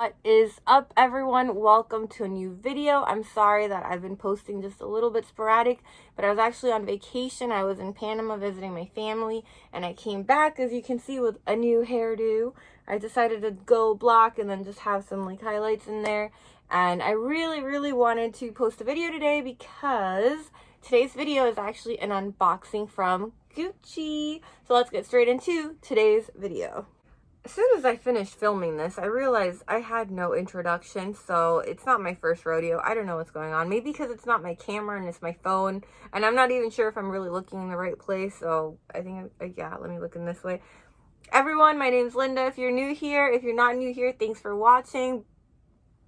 What is up, everyone? Welcome to a new video. I'm sorry that I've been posting just a little bit sporadic, but I was actually on vacation. I was in Panama visiting my family, and I came back, as you can see, with a new hairdo. I decided to go black and then just have some like highlights in there. And I really wanted to post a video today because today's video is actually an unboxing from Gucci. So let's get straight into today's video. As soon as I finished filming this, I realized I had no introduction, so it's not my first rodeo. I don't know what's going on. Maybe because it's not my camera and it's my phone, and I'm not even sure if I'm really looking in the right place, so I think, yeah, let me look in this way. Everyone, my name's Linda. If you're new here, if you're not new here, thanks for watching.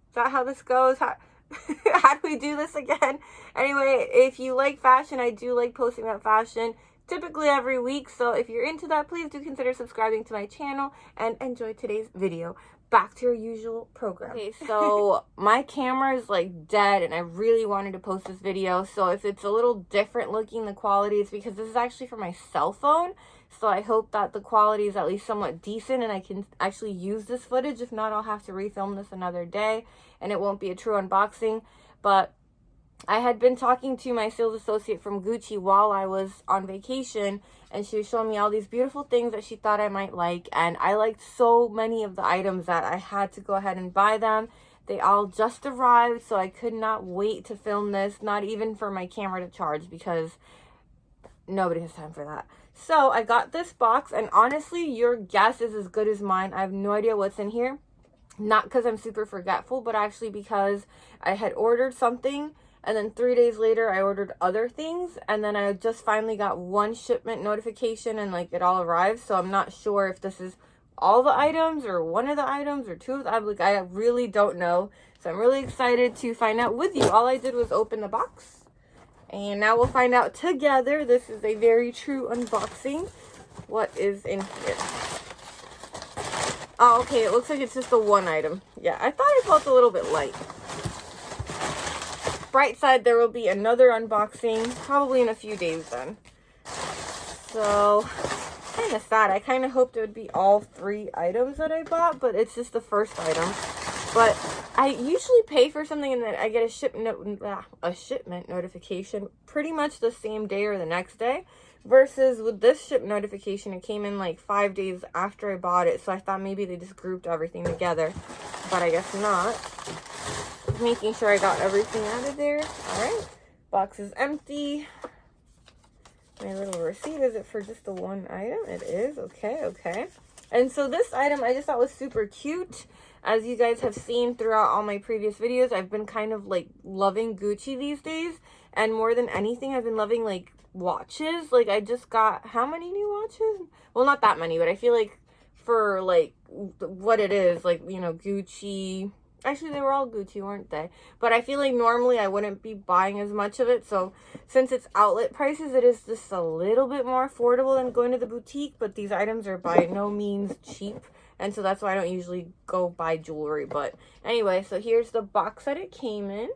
Is that how this goes? How do we do this again? Anyway, if you like fashion, I do like posting about fashion. Typically every week, so if you're into that, please do consider subscribing to my channel and enjoy today's video. Back to your usual program. Okay, so my camera is like dead and I really wanted to post this video, so if it's a little different looking, the quality is because this is actually for my cell phone, so I hope that the quality is at least somewhat decent and I can actually use this footage. If not, I'll have to refilm this another day and it won't be a true unboxing. But I had been talking to my sales associate from Gucci while I was on vacation, and she was showing me all these beautiful things that she thought I might like, and I liked so many of the items that I had to go ahead and buy them. They all just arrived, so I could not wait to film this, not even for my camera to charge, because nobody has time for that. So I got this box, and honestly, your guess is as good as mine. I have no idea what's in here. Not because I'm super forgetful, but actually because I had ordered something, and then 3 days later I ordered other things, and then I just finally got one shipment notification and like it all arrived. So I'm not sure if this is all the items or one of the items or two of the items. Like, I really don't know. So I'm really excited to find out with you. All I did was open the box, and now we'll find out together. This is a very true unboxing. What is in here? Oh, okay, it looks like it's just the one item. Yeah, I thought it felt a little bit light. Bright side, there will be another unboxing probably in a few days then. So, kind of sad. I kind of hoped it would be all 3 items that I bought, but it's just the first item. But I usually pay for something and then I get a shipment notification pretty much the same day or the next day. Versus with this ship notification, it came in like 5 days after I bought it. So I thought maybe they just grouped everything together, but I guess not. Making sure I got everything out of there. All right, box is empty. My little receipt, is it for just the one item? It is. Okay. And so this item I just thought was super cute. As you guys have seen throughout all my previous videos, I've been kind of like loving Gucci these days, and more than anything, I've been loving like watches. Like, I just got how many new watches? Well, not that many, but I feel like for like what it is, like, you know, Gucci. Actually, they were all Gucci, weren't they? But I feel like normally I wouldn't be buying as much of it. So since it's outlet prices, it is just a little bit more affordable than going to the boutique. But these items are by no means cheap. And so that's why I don't usually go buy jewelry. But anyway, so here's the box that it came in.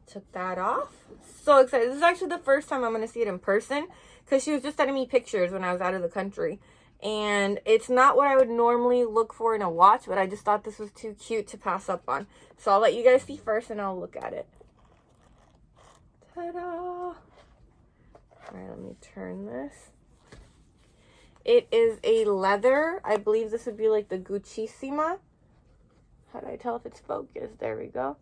Took that off. So excited. This is actually the first time I'm going to see it in person, because she was just sending me pictures when I was out of the country. And it's not what I would normally look for in a watch, but I just thought this was too cute to pass up on. So I'll let you guys see first and I'll look at it. Ta-da! All right, let me turn this. It is a leather. I believe this would be like the Gucci-sima. How do I tell if it's focused? There we go.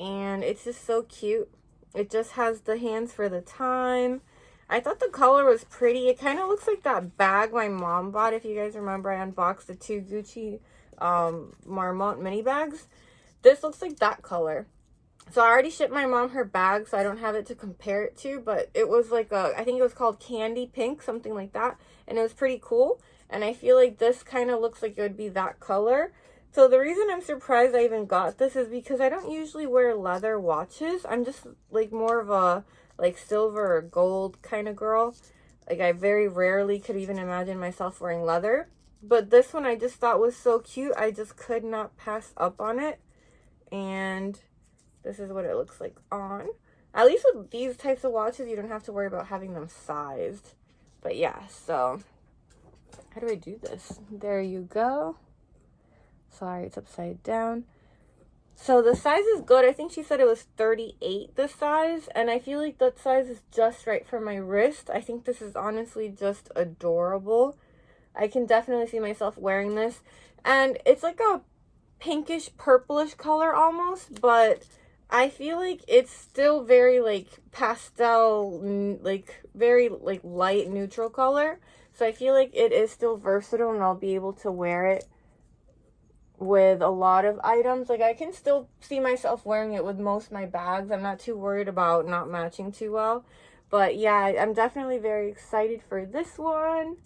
And it's just so cute. It just has the hands for the time. I thought the color was pretty. It kind of looks like that bag my mom bought. If you guys remember, I unboxed the 2 Gucci Marmont mini bags. This looks like that color. So I already shipped my mom her bag, so I don't have it to compare it to. But it was like I think it was called Candy Pink, something like that. And it was pretty cool. And I feel like this kind of looks like it would be that color. So the reason I'm surprised I even got this is because I don't usually wear leather watches. I'm just like more of a like silver or gold kind of girl. Like, I very rarely could even imagine myself wearing leather. But this one I just thought was so cute. I just could not pass up on it. And this is what it looks like on. At least with these types of watches, you don't have to worry about having them sized. But yeah, so How do I do this? There you go. Sorry, it's upside down. So the size is good. I think she said it was 38, this size. And I feel like that size is just right for my wrist. I think this is honestly just adorable. I can definitely see myself wearing this. And it's like a pinkish purplish color almost, but I feel like it's still very like pastel, like very like light neutral color. So I feel like it is still versatile and I'll be able to wear it with a lot of items. Like I can still see myself wearing it with most of my bags. I'm not too worried about not matching too well. But yeah, I'm definitely very excited for this one.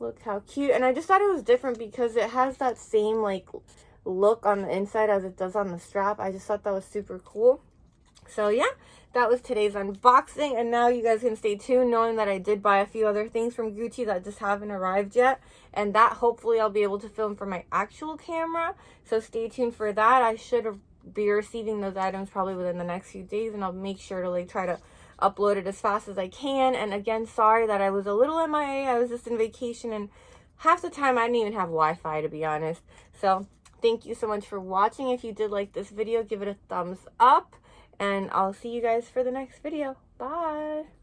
Look how cute. And I just thought it was different because it has that same like look on the inside as it does on the strap. I just thought that was super cool. So yeah, that was today's unboxing, and now you guys can stay tuned knowing that I did buy a few other things from Gucci that just haven't arrived yet, and that hopefully I'll be able to film for my actual camera. So stay tuned for that. I should be receiving those items probably within the next few days, and I'll make sure to like try to upload it as fast as I can. And again, sorry that I was a little MIA. I was just in vacation, and half the time I didn't even have Wi-Fi, to be honest. So thank you so much for watching. If you did like this video, give it a thumbs up. And I'll see you guys for the next video. Bye.